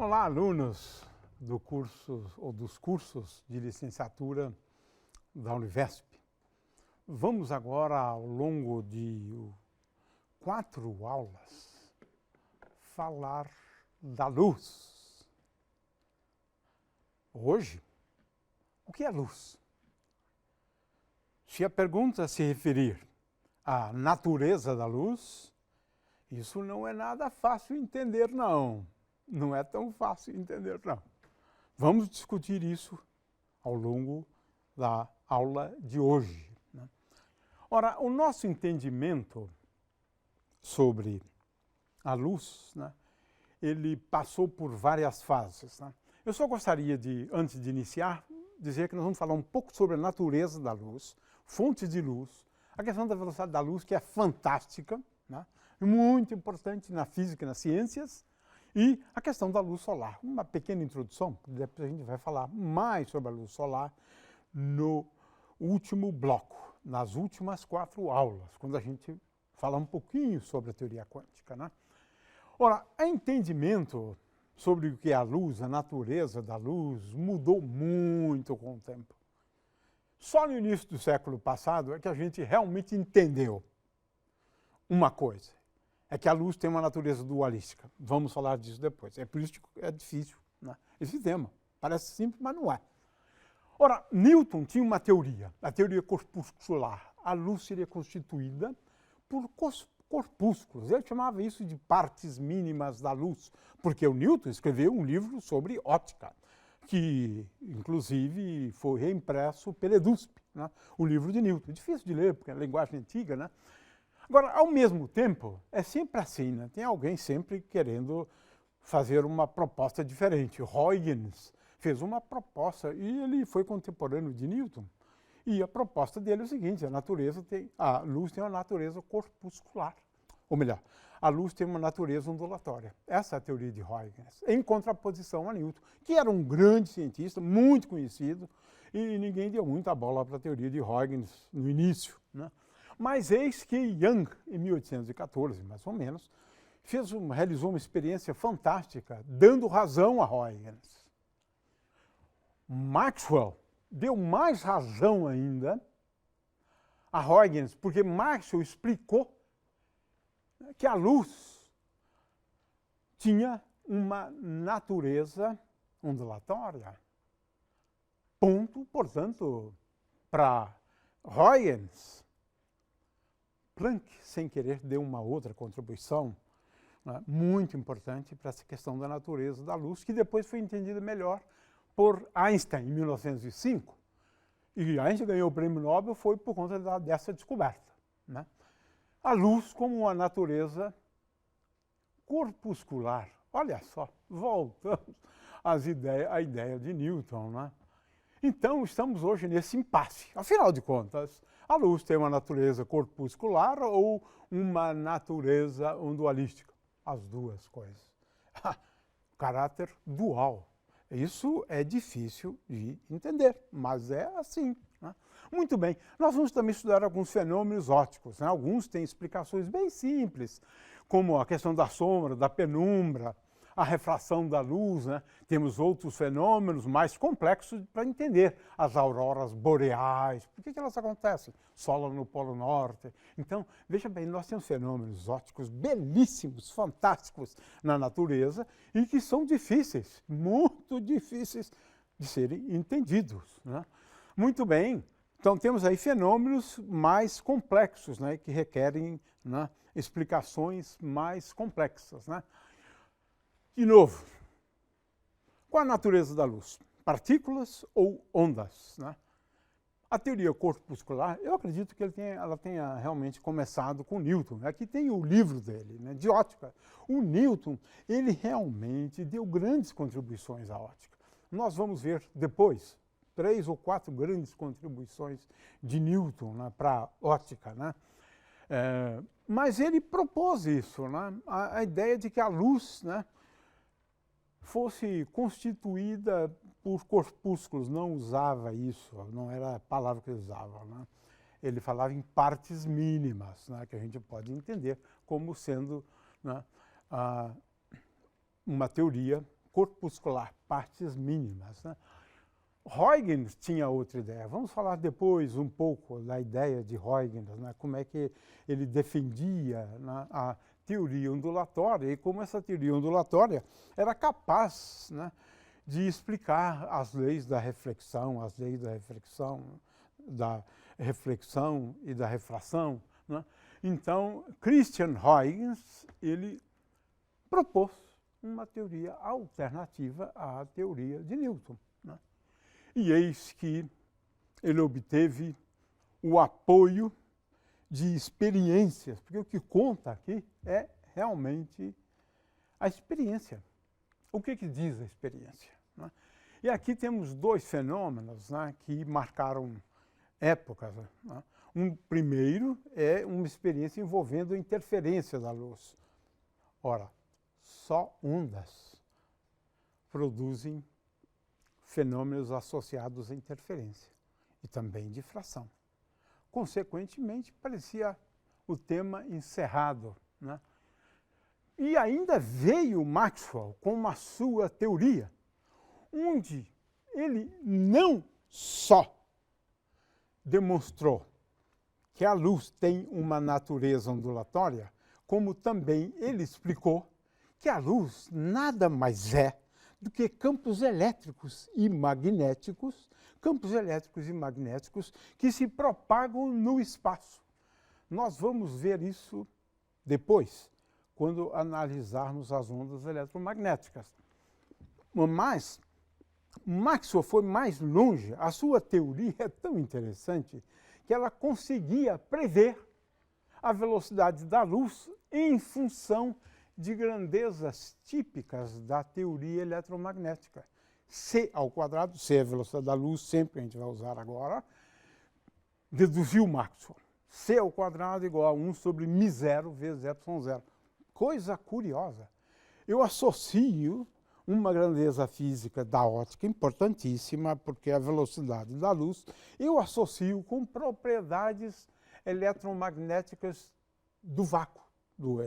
Olá, alunos do curso ou dos cursos de licenciatura da Univesp. Vamos agora, ao longo de 4 aulas, falar da luz. Hoje, o que é luz? Se a pergunta se referir à natureza da luz, isso não é nada fácil entender, não. Não é tão fácil entender, não. Vamos discutir isso ao longo da aula de hoje, né? Ora, o nosso entendimento sobre a luz, né, ele passou por várias fases, né? Eu só gostaria de, antes de iniciar, dizer que nós vamos falar um pouco sobre a natureza da luz, fontes de luz, a questão da velocidade da luz, que é fantástica, né, muito importante na física e nas ciências, e a questão da luz solar. Uma pequena introdução, depois a gente vai falar mais sobre a luz solar no último bloco, nas últimas 4 aulas, quando a gente falar um pouquinho sobre a teoria quântica, né? Ora, o entendimento sobre o que é a luz, a natureza da luz, mudou muito com o tempo. Só no início do século passado é que a gente realmente entendeu uma coisa. É que a luz tem uma natureza dualística. Vamos falar disso depois. É por isso que é difícil, né, esse tema. Parece simples, mas não é. Ora, Newton tinha uma teoria, a teoria corpuscular. A luz seria constituída por corpúsculos. Ele chamava isso de partes mínimas da luz, porque o Newton escreveu um livro sobre óptica, que inclusive foi reimpresso pela EDUSP, né, o livro de Newton. Difícil de ler, porque é linguagem antiga, né? Agora, ao mesmo tempo, é sempre assim, né? Tem alguém sempre querendo fazer uma proposta diferente. Huygens fez uma proposta e ele foi contemporâneo de Newton. E a proposta dele é o seguinte: a luz tem uma natureza corpuscular. Ou melhor, a luz tem uma natureza ondulatória. Essa é a teoria de Huygens, em contraposição a Newton, que era um grande cientista, muito conhecido, e ninguém deu muita bola para a teoria de Huygens no início, né? Mas eis que Young, em 1814, mais ou menos, realizou uma experiência fantástica, dando razão a Huygens. Maxwell deu mais razão ainda a Huygens, porque Maxwell explicou que a luz tinha uma natureza ondulatória. Ponto, portanto, para Huygens. Planck, sem querer, deu uma outra contribuição, né, muito importante para essa questão da natureza da luz, que depois foi entendida melhor por Einstein, em 1905. E Einstein ganhou o prêmio Nobel foi por conta dessa descoberta, né? A luz como uma natureza corpuscular. Olha só, voltamos à ideia de Newton, né? Então, estamos hoje nesse impasse. Afinal de contas, a luz tem uma natureza corpuscular ou uma natureza ondualística? As duas coisas. Caráter dual. Isso é difícil de entender, mas é assim, né? Muito bem, nós vamos também estudar alguns fenômenos ópticos, né? Alguns têm explicações bem simples, como a questão da sombra, da penumbra, a refração da luz, né? Temos outros fenômenos mais complexos para entender. As auroras boreais, por que elas acontecem? Sol no Polo Norte. Então, veja bem, nós temos fenômenos ópticos belíssimos, fantásticos na natureza e que são difíceis, muito difíceis de serem entendidos, né? Muito bem, então temos aí fenômenos mais complexos, né? Que requerem, né, explicações mais complexas, né? De novo, qual a natureza da luz? Partículas ou ondas, né? A teoria corpuscular, eu acredito que ela tenha realmente começado com Newton. Aqui tem o livro dele, né, de óptica. O Newton, ele realmente deu grandes contribuições à óptica. Nós vamos ver depois 3 ou 4 grandes contribuições de Newton, né, para a óptica, né? Mas ele propôs isso, né, a ideia de que a luz, né, fosse constituída por corpúsculos. Não usava isso, não era a palavra que ele usava, né? Ele falava em partes mínimas, né, que a gente pode entender como sendo, né, uma teoria corpuscular, partes mínimas, né? Huygens tinha outra ideia. Vamos falar depois um pouco da ideia de Huygens, né? Como é que ele defendia, né, a teoria ondulatória e como essa teoria ondulatória era capaz, né, de explicar as leis da reflexão e da refração, né? Então, Christian Huygens, ele propôs uma teoria alternativa à teoria de Newton, né? E eis que ele obteve o apoio de experiências, porque o que conta aqui é realmente a experiência. O que diz a experiência, né? E aqui temos dois fenômenos, né, que marcaram épocas, né? Um primeiro é uma experiência envolvendo a interferência da luz. Ora, só ondas produzem fenômenos associados à interferência e também difração. Consequentemente, parecia o tema encerrado, né? E ainda veio Maxwell com a sua teoria, onde ele não só demonstrou que a luz tem uma natureza ondulatória, como também ele explicou que a luz nada mais é do que campos elétricos e magnéticos que se propagam no espaço. Nós vamos ver isso depois, quando analisarmos as ondas eletromagnéticas. Mas Maxwell foi mais longe. A sua teoria é tão interessante que ela conseguia prever a velocidade da luz em função de grandezas típicas da teoria eletromagnética. C ao quadrado, C é a velocidade da luz, sempre a gente vai usar agora, deduziu Maxwell. C ao quadrado igual a 1 sobre μ0 vezes ε0. Coisa curiosa. Eu associo uma grandeza física da ótica importantíssima, porque é a velocidade da luz, eu associo com propriedades eletromagnéticas do vácuo, do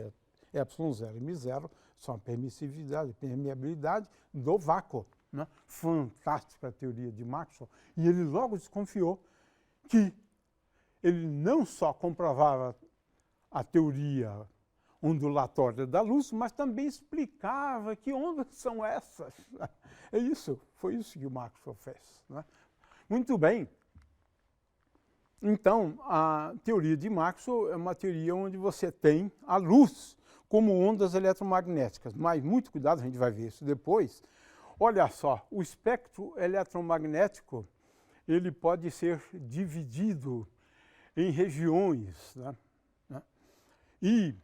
ε0 e μ0, são a permeabilidade do vácuo, né? Fantástica a teoria de Maxwell. E ele logo desconfiou que ele não só comprovava a teoria ondulatória da luz, mas também explicava que ondas são essas. É isso, foi isso que o Maxwell fez, né? Muito bem. Então, a teoria de Maxwell é uma teoria onde você tem a luz como ondas eletromagnéticas. Mas muito cuidado, a gente vai ver isso depois. Olha só, o espectro eletromagnético, ele pode ser dividido em regiões, né? E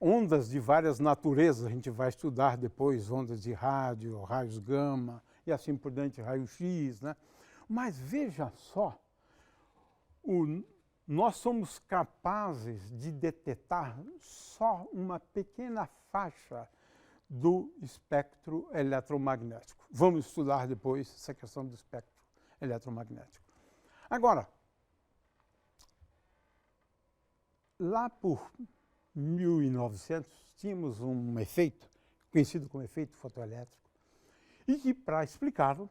ondas de várias naturezas, a gente vai estudar depois, ondas de rádio, raios gama e assim por diante, raio-x, né? Mas veja só, nós somos capazes de detectar só uma pequena faixa do espectro eletromagnético. Vamos estudar depois essa questão do espectro eletromagnético. Agora, lá por 1900, tínhamos um efeito, conhecido como efeito fotoelétrico, e que, para explicá-lo,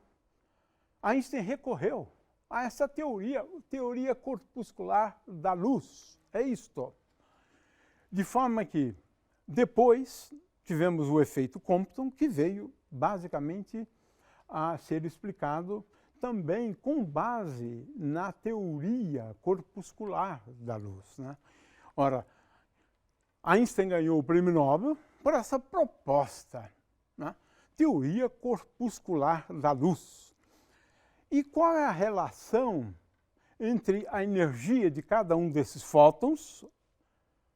Einstein recorreu a essa teoria corpuscular da luz. É isto. De forma que, depois, tivemos o efeito Compton, que veio, basicamente, a ser explicado também com base na teoria corpuscular da luz, né? Ora, Einstein ganhou o prêmio Nobel por essa proposta, né? Teoria corpuscular da luz. E qual é a relação entre a energia de cada um desses fótons,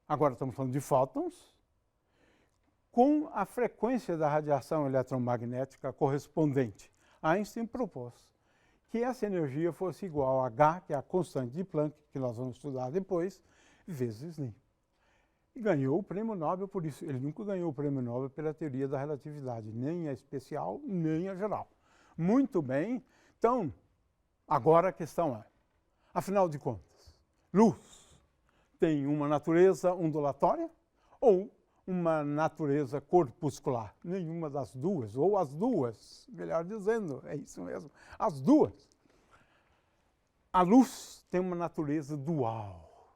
agora estamos falando de fótons, com a frequência da radiação eletromagnética correspondente? Einstein propôs que essa energia fosse igual a H, que é a constante de Planck, que nós vamos estudar depois, vezes Ni. E ganhou o prêmio Nobel por isso. Ele nunca ganhou o prêmio Nobel pela teoria da relatividade, nem a especial, nem a geral. Muito bem. Então, agora a questão é, afinal de contas, luz tem uma natureza ondulatória ou uma natureza corpuscular? Nenhuma das duas, ou as duas, melhor dizendo, é isso mesmo, as duas. A luz tem uma natureza dual.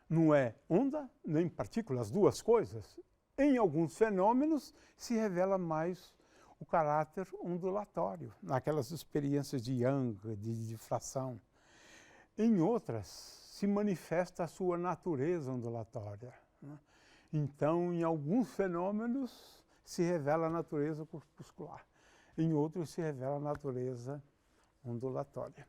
Não é onda nem partícula, as duas coisas. Em alguns fenômenos se revela mais o caráter ondulatório, naquelas experiências de Young, de difração. Em outras, se manifesta a sua natureza ondulatória, né? Então, em alguns fenômenos, se revela a natureza corpuscular. Em outros, se revela a natureza ondulatória.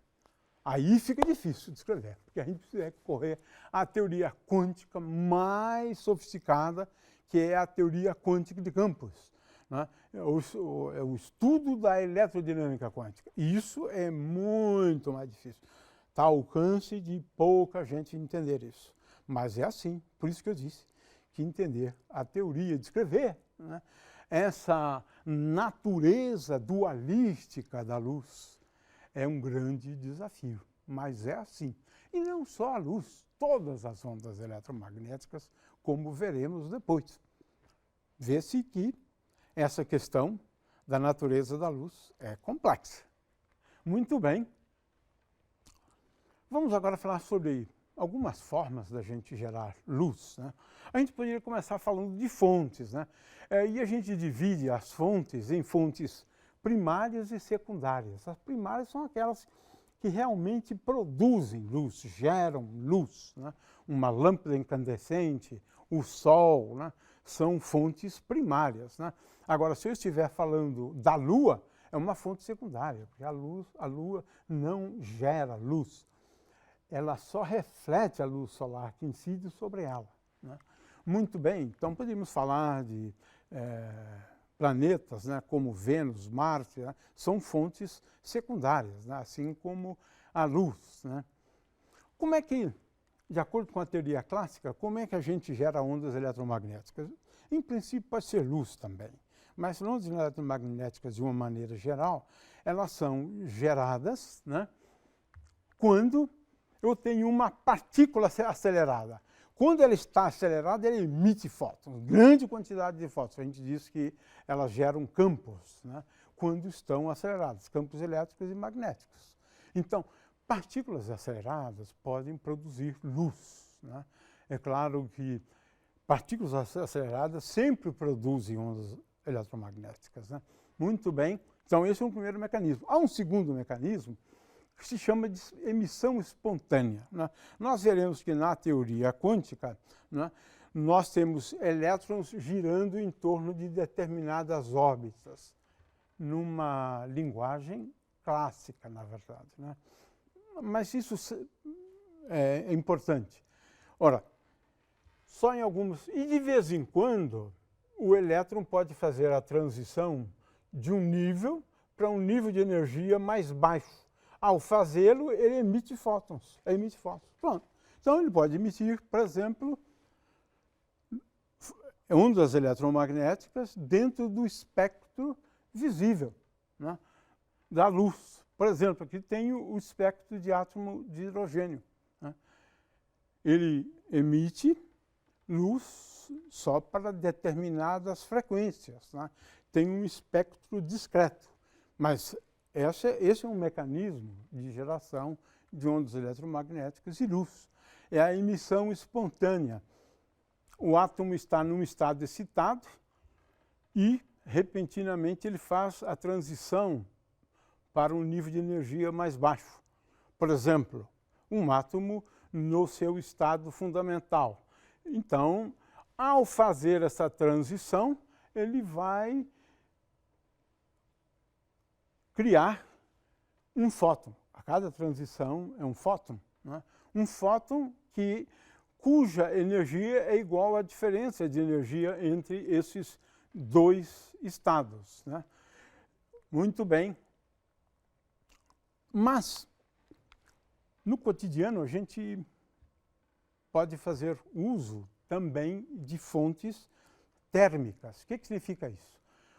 Aí fica difícil de escrever, porque a gente precisa recorrer à teoria quântica mais sofisticada, que é a teoria quântica de campos, né? É o estudo da eletrodinâmica quântica. E isso é muito mais difícil. Está ao alcance de pouca gente entender isso. Mas é assim, por isso que eu disse que entender a teoria de escrever, né, essa natureza dualística da luz é um grande desafio. Mas é assim. E não só a luz, todas as ondas eletromagnéticas, como veremos depois. Vê-se que essa questão da natureza da luz é complexa. Muito bem. Vamos agora falar sobre algumas formas da gente gerar luz, né? A gente poderia começar falando de fontes, né? E a gente divide as fontes em fontes primárias e secundárias. As primárias são aquelas que realmente produzem luz, geram luz, né? Uma lâmpada incandescente, o sol, né? São fontes primárias, né? Agora, se eu estiver falando da Lua, é uma fonte secundária, porque a Lua não gera luz. Ela só reflete a luz solar que incide sobre ela, né? Muito bem, então podemos falar de planetas, né, como Vênus, Marte, né, são fontes secundárias, né, assim como a luz, né? Como é que, de acordo com a teoria clássica, como é que a gente gera ondas eletromagnéticas? Em princípio pode ser luz também, mas ondas eletromagnéticas, de uma maneira geral, elas são geradas, né, quando eu tenho uma partícula acelerada. Quando ela está acelerada, ela emite fótons, grande quantidade de fótons. A gente diz que elas geram campos, né, quando estão aceleradas, campos elétricos e magnéticos. Então, partículas aceleradas podem produzir luz, né? É claro que partículas aceleradas sempre produzem ondas eletromagnéticas, né? Muito bem, então esse é um primeiro mecanismo. Há um segundo mecanismo que se chama de emissão espontânea, né? Nós veremos que na teoria quântica, né, nós temos elétrons girando em torno de determinadas órbitas, numa linguagem clássica, na verdade, né? Mas isso é importante. Ora, só em alguns... E de vez em quando, o elétron pode fazer a transição de um nível para um nível de energia mais baixo. Ao fazê-lo, ele emite fótons. Pronto. Então, ele pode emitir, por exemplo, ondas eletromagnéticas dentro do espectro visível, né, da luz. Por exemplo, aqui tem o espectro de átomo de hidrogênio, né? Ele emite luz só para determinadas frequências, né? Tem um espectro discreto, mas esse é um mecanismo de geração de ondas eletromagnéticas e luz. É a emissão espontânea. O átomo está num estado excitado e, repentinamente, ele faz a transição para um nível de energia mais baixo. Por exemplo, um átomo no seu estado fundamental. Então, ao fazer essa transição, ele vai criar um fóton. A cada transição é um fóton, né? Um fóton cuja energia é igual à diferença de energia entre esses dois estados, né? Muito bem. Mas, no cotidiano, a gente pode fazer uso também de fontes térmicas. O que significa isso?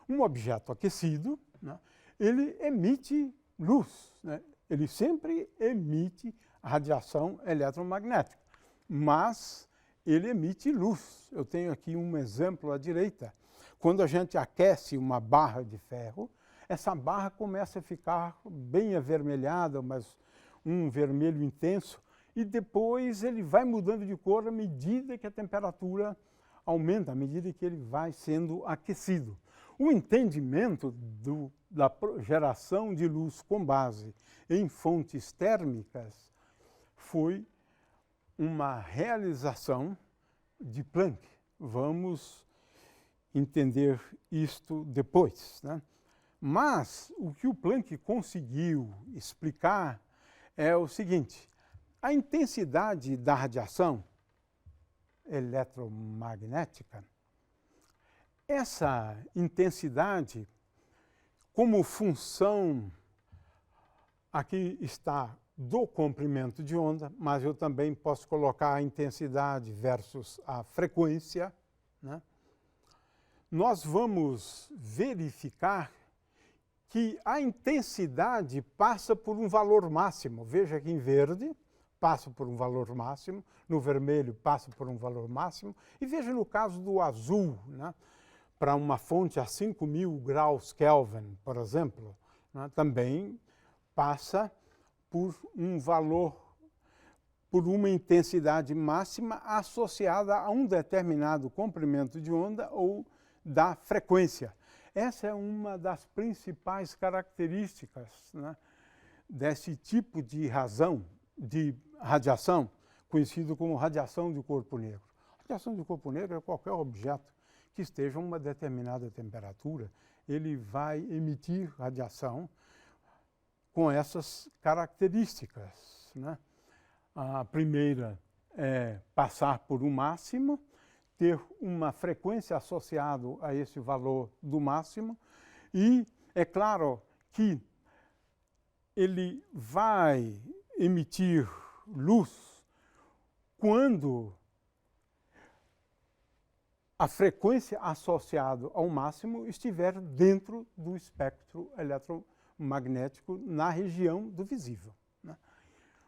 Um objeto aquecido, né, ele emite luz, né? Ele sempre emite radiação eletromagnética, mas ele emite luz. Eu tenho aqui um exemplo à direita. Quando a gente aquece uma barra de ferro, essa barra começa a ficar bem avermelhada, mas um vermelho intenso, e depois ele vai mudando de cor à medida que a temperatura aumenta, à medida que ele vai sendo aquecido. O entendimento da geração de luz com base em fontes térmicas foi uma realização de Planck. Vamos entender isto depois, né? Mas o que o Planck conseguiu explicar é o seguinte: a intensidade da radiação eletromagnética, essa intensidade, como função, aqui está do comprimento de onda, mas eu também posso colocar a intensidade versus a frequência, né? Nós vamos verificar que a intensidade passa por um valor máximo. Veja que em verde passa por um valor máximo, no vermelho passa por um valor máximo, e veja no caso do azul, né? Para uma fonte a 5.000 graus Kelvin, por exemplo, né? Também passa por um valor, por uma intensidade máxima associada a um determinado comprimento de onda ou da frequência. Essa é uma das principais características, né, desse tipo de radiação, conhecido como radiação de corpo negro. Radiação de corpo negro é qualquer objeto que esteja a uma determinada temperatura, ele vai emitir radiação com essas características, né? A primeira é passar por um máximo, ter uma frequência associada a esse valor do máximo, e é claro que ele vai emitir luz quando a frequência associada ao máximo estiver dentro do espectro eletromagnético na região do visível, né?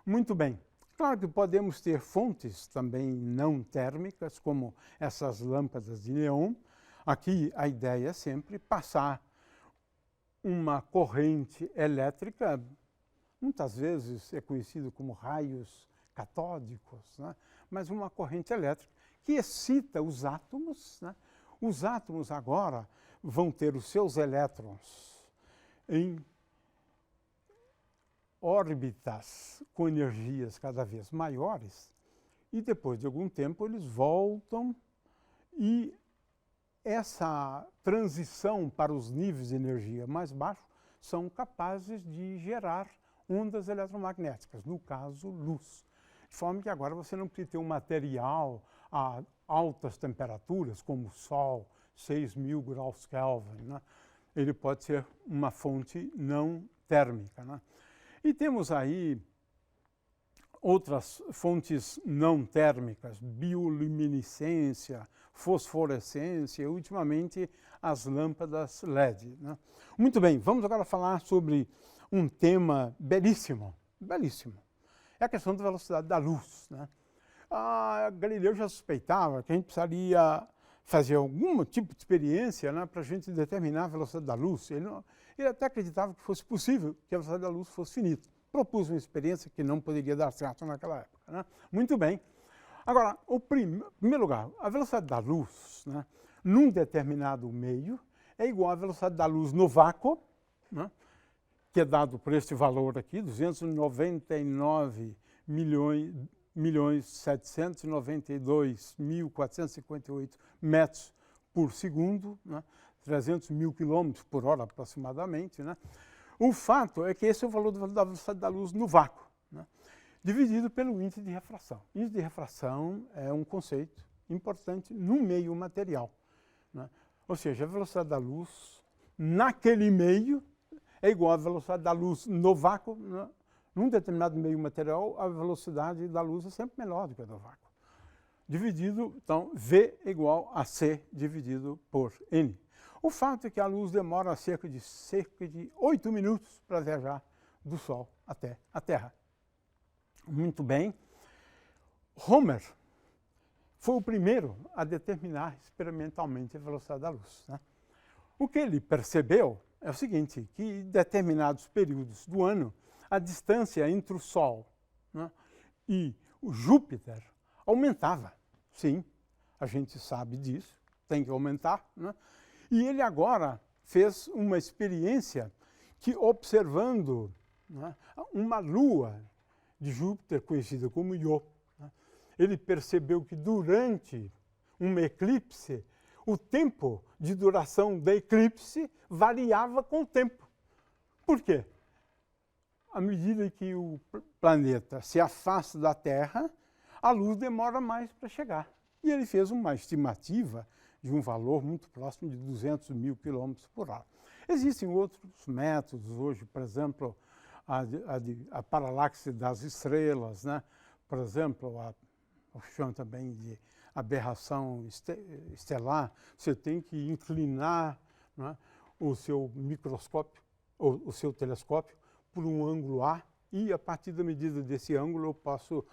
Muito bem. Claro que podemos ter fontes também não térmicas, como essas lâmpadas de neon. Aqui a ideia é sempre passar uma corrente elétrica, muitas vezes é conhecido como raios catódicos, né? Mas uma corrente elétrica que excita os átomos, né? Os átomos agora vão ter os seus elétrons em órbitas com energias cada vez maiores, e depois de algum tempo eles voltam, e essa transição para os níveis de energia mais baixos são capazes de gerar ondas eletromagnéticas, no caso luz. De forma que agora você não precisa ter um material a altas temperaturas, como o Sol, 6.000 graus Kelvin, né? Ele pode ser uma fonte não térmica, né? E temos aí outras fontes não térmicas, bioluminescência, fosforescência, e ultimamente as lâmpadas LED, né? Muito bem, vamos agora falar sobre um tema belíssimo, belíssimo. É a questão da velocidade da luz, né? Galileu já suspeitava que a gente precisaria fazer algum tipo de experiência, né, para a gente determinar a velocidade da luz. Ele até acreditava que fosse possível que a velocidade da luz fosse finita. Propus uma experiência que não poderia dar certo naquela época, né? Muito bem. Agora, em primeiro lugar, a velocidade da luz, né, num determinado meio é igual à velocidade da luz no vácuo, né, que é dado por este valor aqui, 299.792.458 metros por segundo, né, 300 mil quilômetros por hora aproximadamente, né? O fato é que esse é o valor da velocidade da luz no vácuo, né, dividido pelo índice de refração. Índice de refração é um conceito importante no meio material, né? Ou seja, a velocidade da luz naquele meio é igual à velocidade da luz no vácuo, né? Num determinado meio material, a velocidade da luz é sempre menor do que a do vácuo. Dividido, então, V é igual a C dividido por N. O fato é que a luz demora cerca de 8 minutos para viajar do Sol até a Terra. Muito bem. Homer foi o primeiro a determinar experimentalmente a velocidade da luz, né? O que ele percebeu é o seguinte, que em determinados períodos do ano, a distância entre o Sol, né, e o Júpiter aumentava. Sim, a gente sabe disso, tem que aumentar, né? E ele agora fez uma experiência que, observando, né, uma lua de Júpiter conhecida como Io, né, ele percebeu que durante um eclipse, o tempo de duração da eclipse variava com o tempo. Por quê? À medida que o planeta se afasta da Terra, a luz demora mais para chegar. E ele fez uma estimativa de um valor muito próximo de 200 mil quilômetros por hora. Existem outros métodos hoje, por exemplo, a paralaxe das estrelas, né? Por exemplo, chama também de aberração estelar. Você tem que inclinar, né, o seu microscópio, ou o seu telescópio, por um ângulo A, e a partir da medida desse ângulo eu posso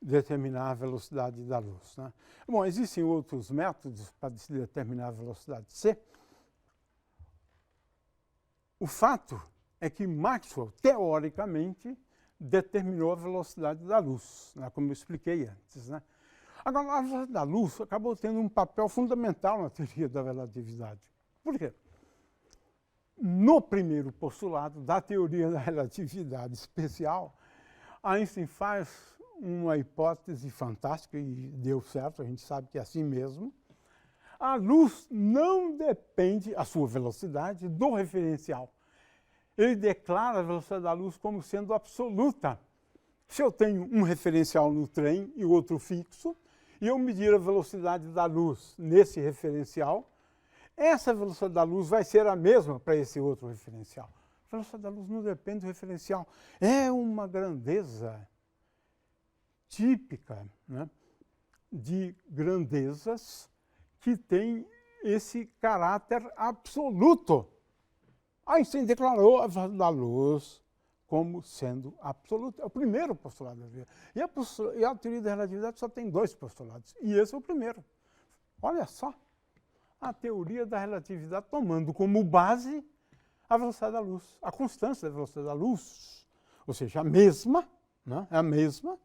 determinar a velocidade da luz, né? Bom, existem outros métodos para se determinar a velocidade C. O fato é que Maxwell, teoricamente, determinou a velocidade da luz, né, como eu expliquei antes, né? Agora, a velocidade da luz acabou tendo um papel fundamental na teoria da relatividade. Por quê? No primeiro postulado da teoria da relatividade especial, Einstein faz uma hipótese fantástica e deu certo, a gente sabe que é assim mesmo. A luz não depende, a sua velocidade, do referencial. Ele declara a velocidade da luz como sendo absoluta. Se eu tenho um referencial no trem e outro fixo, e eu medir a velocidade da luz nesse referencial, essa velocidade da luz vai ser a mesma para esse outro referencial. A velocidade da luz não depende do referencial. É uma grandeza típica, né, de grandezas que tem esse caráter absoluto. Einstein declarou a velocidade da luz como sendo absoluta. É o primeiro postulado da teoria. E a teoria da relatividade só tem 2 postulados. E esse é o primeiro. Olha só, a teoria da relatividade tomando como base a velocidade da luz, a constância da velocidade da luz. Ou seja, a mesma, né, é a mesma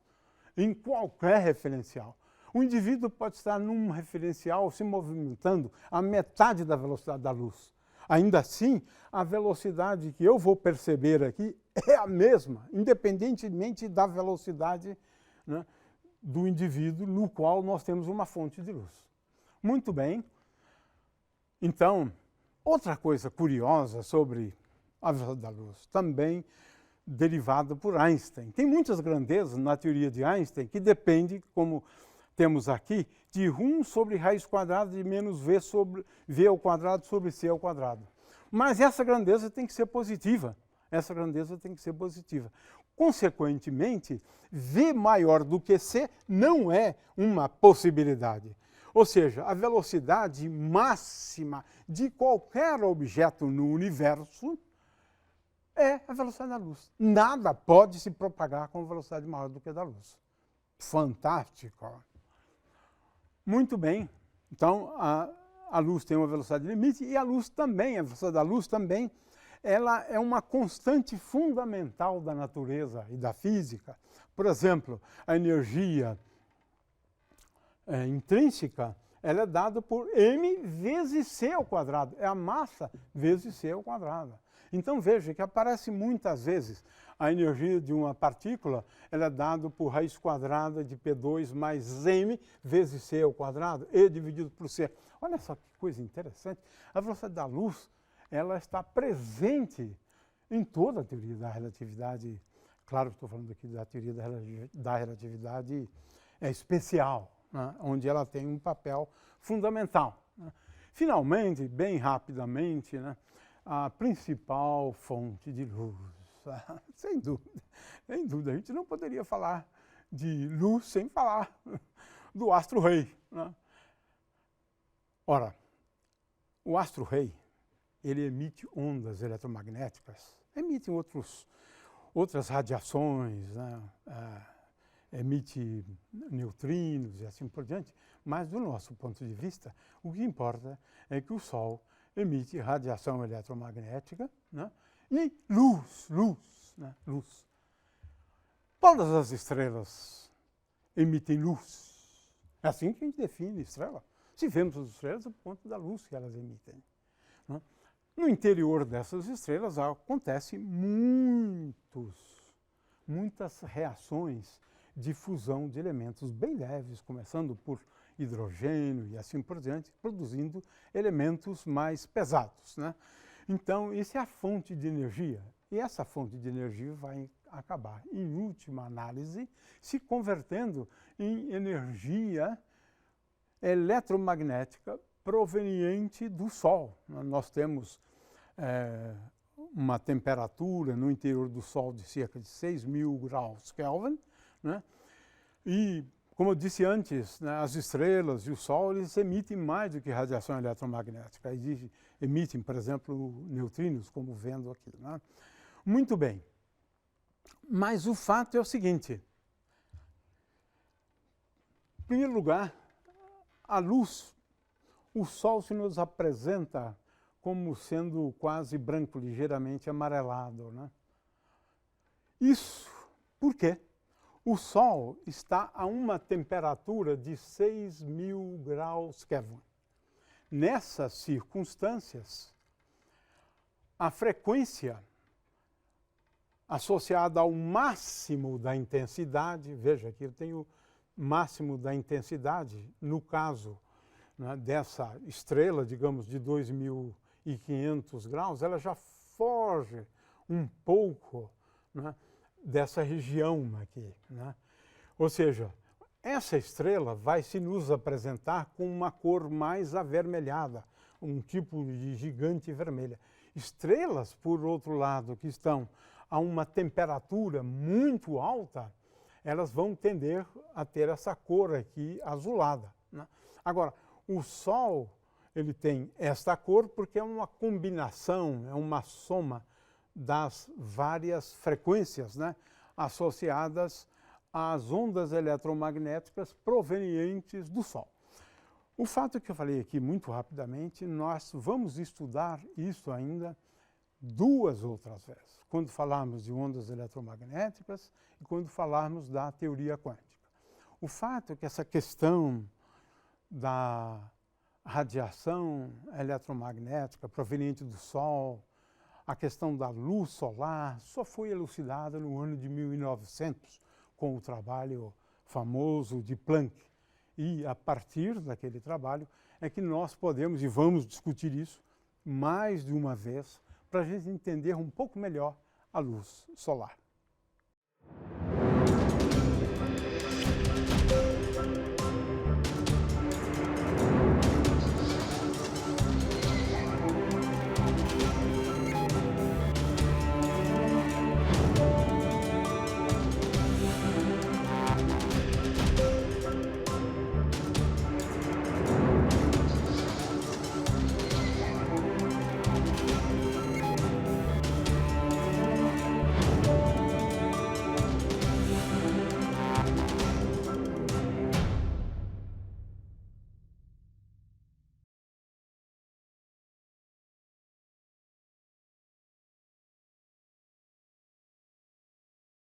em qualquer referencial. O indivíduo pode estar num referencial se movimentando a metade da velocidade da luz. Ainda assim, a velocidade que eu vou perceber aqui é a mesma, independentemente da velocidade, né, do indivíduo no qual nós temos uma fonte de luz. Muito bem. Então, outra coisa curiosa sobre a velocidade da luz, também derivada por Einstein. Tem muitas grandezas na teoria de Einstein que depende, como temos aqui, de 1 sobre raiz quadrada de menos v ao quadrado sobre c ao quadrado. Mas essa grandeza tem que ser positiva. Essa grandeza tem que ser positiva. Consequentemente, v maior do que c não é uma possibilidade. Ou seja, a velocidade máxima de qualquer objeto no universo é a velocidade da luz. Nada pode se propagar com velocidade maior do que a da luz. Fantástico! Muito bem. Então, a luz tem uma velocidade limite e a luz também, a velocidade da luz também, ela é uma constante fundamental da natureza e da física. Por exemplo, a energia intrínseca, ela é dada por m vezes c ao quadrado. É a massa vezes c ao quadrado. Então, veja que aparece muitas vezes a energia de uma partícula, ela é dada por raiz quadrada de P2 mais m vezes c ao quadrado, e dividido por c. Olha só que coisa interessante. A velocidade da luz, ela está presente em toda a teoria da relatividade. Claro que estou falando aqui da teoria da relatividade especial, né, onde ela tem um papel fundamental, né. Finalmente, bem rapidamente, né, a principal fonte de luz, sem dúvida, a gente não poderia falar de luz sem falar do astro-rei, né? Ora, o astro-rei, ele emite ondas eletromagnéticas, emite outras radiações, né? emite neutrinos e assim por diante, mas do nosso ponto de vista, o que importa é que o Sol emite radiação eletromagnética, né? E luz, né? Luz. Todas as estrelas emitem luz. É assim que a gente define estrela. Se vemos as estrelas, é por conta da luz que elas emitem, né? No interior dessas estrelas acontecem muitas reações de fusão de elementos bem leves, começando por hidrogênio e assim por diante, produzindo elementos mais pesados, né? Então, isso é a fonte de energia. E essa fonte de energia vai acabar, em última análise, se convertendo em energia eletromagnética proveniente do Sol. Nós temos uma temperatura no interior do Sol de cerca de 6.000 graus Kelvin, né? E, como eu disse antes, né, as estrelas e o Sol eles emitem mais do que radiação eletromagnética. Eles emitem, por exemplo, neutrinos, como vendo aqui, né? Muito bem. Mas o fato é o seguinte. Em primeiro lugar, a luz, o Sol se nos apresenta como sendo quase branco, ligeiramente amarelado, né? Isso por quê? O Sol está a uma temperatura de 6.000 graus Kelvin. Nessas circunstâncias, a frequência associada ao máximo da intensidade, veja aqui eu tenho máximo da intensidade, no caso, né, dessa estrela, digamos, de 2.500 graus, ela já foge um pouco, né, dessa região aqui, né? Ou seja, essa estrela vai se nos apresentar com uma cor mais avermelhada, um tipo de gigante vermelha. Estrelas, por outro lado, que estão a uma temperatura muito alta, elas vão tender a ter essa cor aqui azulada, né? Agora, o Sol, ele tem esta cor porque é uma combinação, é uma soma das várias frequências, né, associadas às ondas eletromagnéticas provenientes do Sol. O fato que eu falei aqui muito rapidamente, nós vamos estudar isso ainda 2 outras vezes, quando falarmos de ondas eletromagnéticas e quando falarmos da teoria quântica. O fato é que essa questão da radiação eletromagnética proveniente do Sol, a questão da luz solar, só foi elucidada no ano de 1900, com o trabalho famoso de Planck. E, a partir daquele trabalho, é que nós podemos, e vamos discutir isso mais de uma vez, para a gente entender um pouco melhor a luz solar.